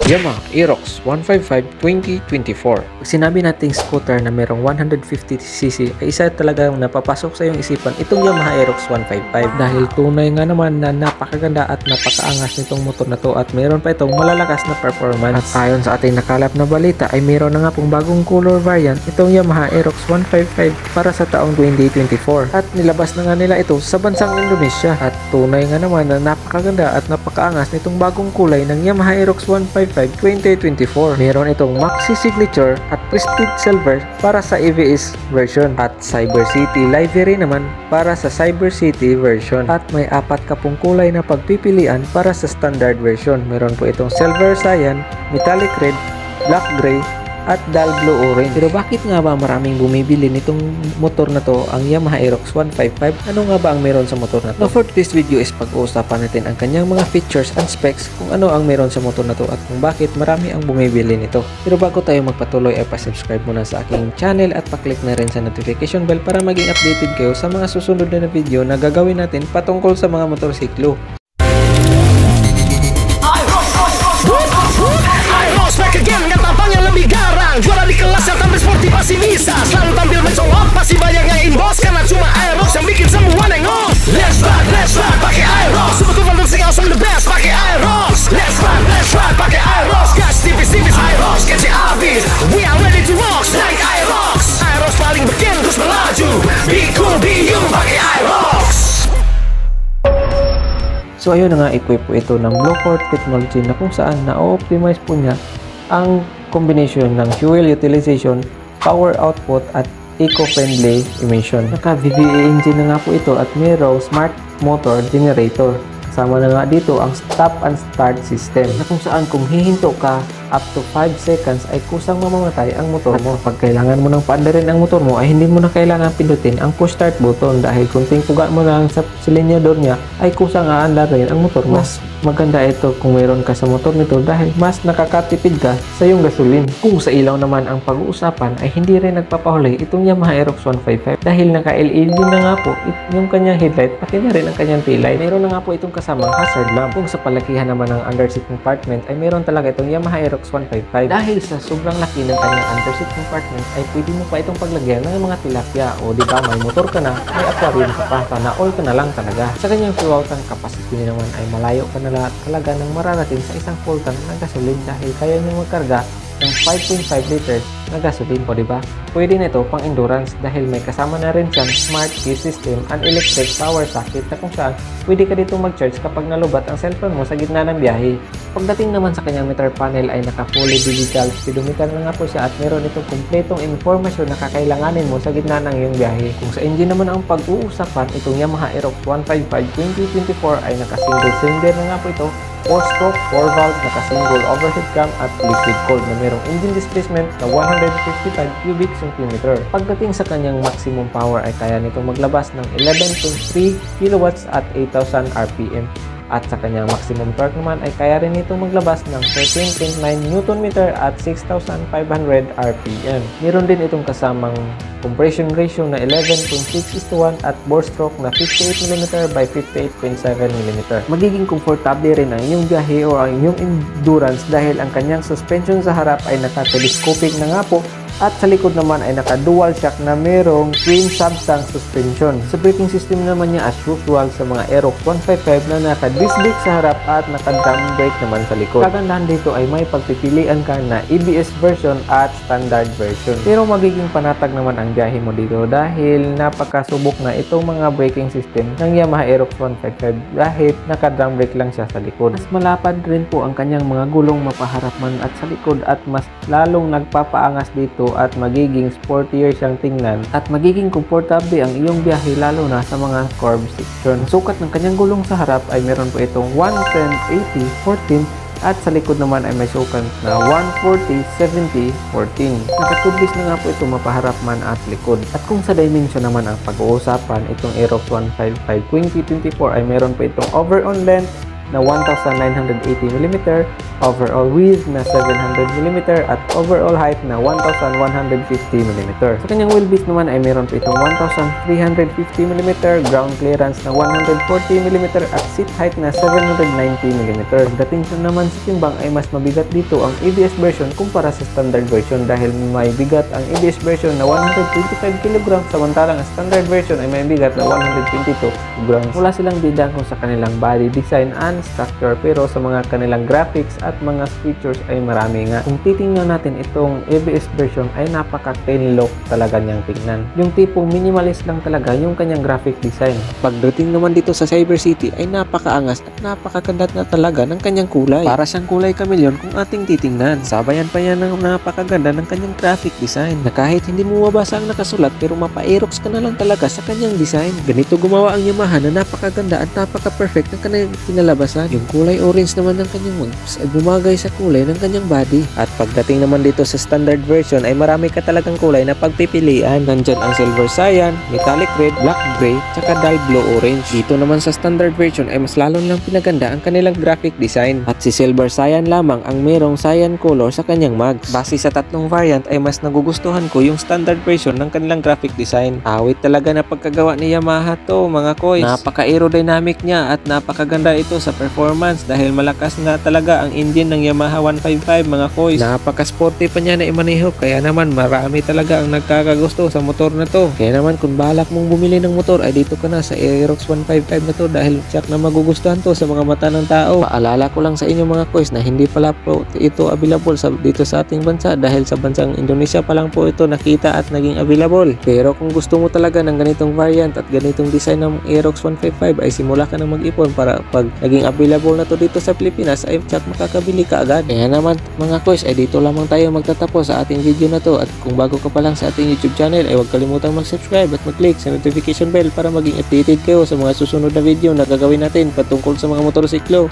Yamaha Aerox 155-2024. Pag sinabi nating scooter na merong 150cc ay isa talagang napapasok sa iyong isipan itong Yamaha Aerox 155 dahil tunay nga naman na napakaganda at napakaangas nitong motor na to at meron pa itong malalakas na performance. At ayon sa ating nakalap na balita ay meron na nga pong bagong color variant itong Yamaha Aerox 155 para sa taong 2024 at nilabas na nga nila ito sa bansang Indonesia at tunay nga naman na napakaganda at napakaangas nitong bagong kulay ng Yamaha Aerox 155 2024. Meron itong Maxi Signature at Prestige Silver para sa EVS version at Cyber City Livery naman para sa Cyber City version at may apat ka pong kulay na pagpipilian para sa standard version. Meron po itong Silver Cyan, Metallic Red, Black Gray at dull blue orange. Pero bakit nga ba maraming bumibili nitong motor na to, ang Yamaha Aerox 155? Ano nga ba ang meron sa motor na to? Now for this video is pag-uusapan natin ang kanyang mga features and specs, kung ano ang meron sa motor na to at kung bakit marami ang bumibili nito. Pero bago tayo magpatuloy ay pa-subscribe muna sa aking channel at pa-click na rin sa notification bell para maging updated kayo sa mga susunod na video na gagawin natin patungkol sa mga motorsiklo. Juara di kelas yang tampil sporty pasti bisa. Selalu tampil mencolok, pasti banyak yang inbox. Karena cuma Aerox yang bikin semua nengok. Let's ride, pakai Aerox. Sebetulnya untuk langsung the best, pakai Aerox. Let's ride, pakai Aerox. Gas tipis-tipis Aerox, kece abis. We are ready to rock, naik Aerox. Aerox paling bikin terus melaju. Be cool, be you, pakai Aerox. So ayun na nga, equip po ito ng Blue Core technology na kung saan na-optimize po niya ang combination ng fuel utilization, power output at eco-friendly emission. Naka-VVA engine na nga po ito at mayroong smart motor generator. Kasama na nga dito ang stop and start system na kung saan kung hihinto ka up to 5 seconds ay kusang mamamatay ang motor mo. Pag kailangan mo nang paandarin ang motor mo ay hindi mo na kailangan pindutin ang push start button dahil kung puga mo lang sa silinyador niya ay kusang aandarin ang motor mo. Mas maganda ito kung mayroon ka sa motor nito dahil mas nakakatipid ka sa iyong gasolin. Kung sa ilaw naman ang pag-uusapan ay hindi rin nagpapahuli itong Yamaha Aerox 155 dahil naka-LED na nga po yung kanyang headlight pati na rin ang kanyang taillight. Mayroon na nga po itong kasamang hazard lamp. Kung sa palakihan naman ng underseat compartment ay mayroon talaga itong Yamaha Aerox 155. Dahil sa sobrang laki ng kanyang underseat compartment ay pwede mo pa itong paglagyan ng mga tilapia o di ba may motor ka na, may aquarium ka pa, sana all ka na lang talaga. Sa kanyang fuel tank capacity naman ay malayo ka na talaga ng mararating sa isang full tank ng gasolin dahil kaya niyang magkarga ng 5.5 liters na gasolin po, di ba? Pwede na ito pang endurance dahil may kasama na rin siyang smart key system and electric power socket na kung saan pwede ka dito mag-charge kapag nalubat ang cellphone mo sa gitna ng biyahe. Pagdating naman sa kanyang meter panel ay naka-fully digital speedometer na nga po siya at meron itong kumpletong informasyon na kakailanganin mo sa gitna ng iyong biyahe. Kung sa engine naman ang pag-uusapan, itong Yamaha Aerox 155 2024 ay naka-single cylinder na nga po ito, 4-stroke, 4-valve, naka-single overhead cam at liquid cooled na merong engine displacement na 155 cubic centimeter. Pagdating sa kanyang maximum power ay kaya nitong maglabas ng 11.3 kilowatts at 8,000 RPM. At sa kanyang maximum torque naman ay kaya rin itong maglabas ng 13.9 Nm at 6,500 RPM. Meron din itong kasamang compression ratio na 11.6:1 at bore stroke na 58mm by 58.7mm. Magiging komportable rin ang iyong biyahe o ang iyong endurance dahil ang kanyang suspension sa harap ay naka-telescopic na nga po at sa likod naman ay naka-dual shock na merong twin sub-tank suspension. Sa braking system naman niya as usual sa mga Aerox 155 na naka-disc brake sa harap at naka-drum brake naman sa likod. Kagandahan dito ay may pagpipilian ka na EBS version at standard version. Pero magiging panatag naman ang biyahe mo dito dahil napakasubok na itong mga braking system ng Yamaha Aerox 155 dahil naka-drum brake lang siya sa likod. Mas malapad rin po ang kanyang mga gulong mapaharap man at sa likod at mas lalong nagpapaangas dito at magiging sportier siyang tingnan at magiging komportable ang iyong biyahe lalo na sa mga curb section. Ang sukat ng kanyang gulong sa harap ay meron po itong 110/80/14 at sa likod naman ay may sukat na 140/70/14. Nakatublis na nga po ito mapaharap man at likod. At kung sa dimension naman ang pag-uusapan, itong Aerox 155 2024 ay meron po itong overall length na 1980mm, overall width na 700mm at overall height na 1150mm. Sa kanyang wheelbase naman ay meron po itong 1350mm, ground clearance na 140mm at seat height na 790mm. Pagdating naman sa timbang ay mas mabigat dito ang ABS version kumpara sa standard version dahil may bigat ang ABS version na 125kg samantalang ang standard version ay may bigat na 122kg. Wala silang bida kung sa kanilang body design and structure pero sa mga kanilang graphics at mga features ay marami nga. Kung titingnan natin itong ABS version ay napaka-clean look talaga niyang tingnan. Yung tipong minimalist lang talaga yung kanyang graphic design. Pagdating naman dito sa Cyber City ay napakaangas at napakaganda na talaga ng kanyang kulay. Para siyang kulay chameleon kung ating titingnan. Sabayan pa yan ng napakaganda ng kanyang graphic design na kahit hindi mo mabasa ang nakasulat pero mapa-aerox ka na lang talaga sa kanyang design. Ganito gumawa ang Yamaha na napakaganda at napaka-perfect ng kanyang kinalabasan. Yung kulay orange naman ng kanyang mags ay bumagay sa kulay ng kanyang body. At pagdating naman dito sa standard version ay marami ka talagang kulay na pagpipilian. Nandyan ang silver cyan, metallic red, black gray, tsaka dull blue orange. Dito naman sa standard version ay mas lalong lang pinaganda ang kanilang graphic design. At si silver cyan lamang ang merong cyan color sa kanyang mags. Base sa tatlong variant ay mas nagugustuhan ko yung standard version ng kanilang graphic design. Awit talaga na pagkagawa ni Yamaha to mga koys. Napaka-aerodynamic niya at napakaganda ito sa performance dahil malakas nga talaga ang engine ng Yamaha 155 mga koys. Napaka-sporty pa niya na imaneho kaya naman marami talaga ang nagkakagusto sa motor na to. Kaya naman kung balak mong bumili ng motor ay dito ka na sa Aerox 155 na to dahil check na magugustuhan to sa mga mata ng tao. Paalala ko lang sa inyo mga koys na hindi pala po ito available dito sa ating bansa dahil sa bansang Indonesia pa lang po ito nakita at naging available. Pero kung gusto mo talaga ng ganitong variant at ganitong design ng Aerox 155 ay simula ka na mag-ipon para pag naging available na to dito sa Pilipinas ay check makakabili ka agad. Kaya naman mga koys ay dito lamang tayo magtatapos sa ating video na to at kung bago ka pa lang sa ating YouTube channel ay huwag kalimutang mag-subscribe at mag-click sa notification bell para maging updated kayo sa mga susunod na video na gagawin natin patungkol sa mga motorsiklo.